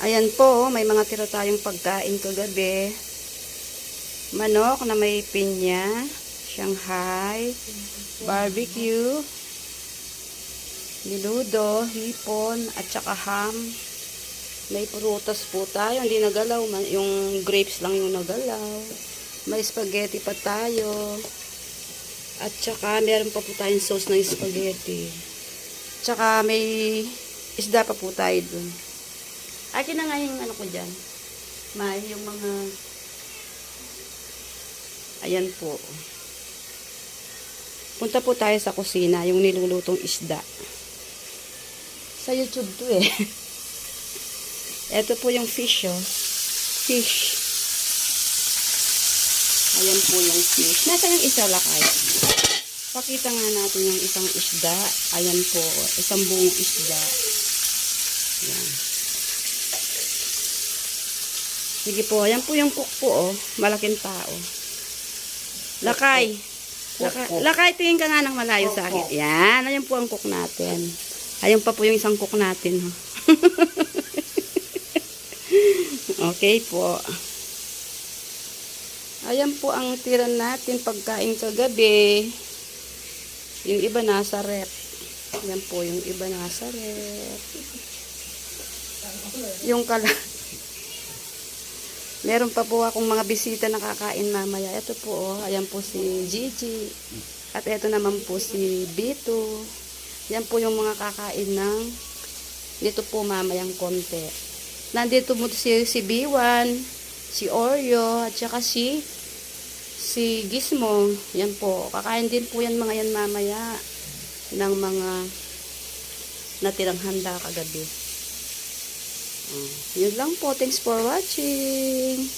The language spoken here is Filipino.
Ayan po, may mga tira tayong pagkain kagabi. Manok na may pinya, Shanghai, barbecue, niludo, hipon, at saka ham. May prutas po tayo, hindi nagalaw. Yung grapes lang yung nagalaw. May spaghetti pa tayo. At saka meron pa po tayong sauce ng spaghetti. Tsaka may isda pa po tayo dun. Akin na nga yung ano ko dyan. May yung mga... Ayan po. Punta po tayo sa kusina, yung nilulutong isda. Sa YouTube to eh. Ito po yung fish oh. Fish. Ayan po yung fish. Nasa yung isa lakay. Pakita nga natin yung isang isda. Ayan po. Isang buong isda. Ayan. Sige po. Ayan po yung cook po oh. Malaking tao. Lakay. Lakay, tingin ka nga ng malayo sa akin. Ayan. Ayan po ang cook natin. Ayan pa po yung isang cook natin. Oh. Okay po. Ayan po ang tira natin pagkain kagabi. Yung iba nasa rep. Ayan po yung iba nasa rep. Yung meron pa po akong mga bisita na kakain mamaya. Ito po oh. Ayan po si Gigi. At ito naman po si Bito. Yan po yung mga kakain ng dito po mamayang konti. Nandito mo si B1, si Oreo, at saka si Gizmo. Yan po. Kakain din po yan mga yan mamaya ng mga natirang handa kagabi. Yun lang po. Thanks for watching.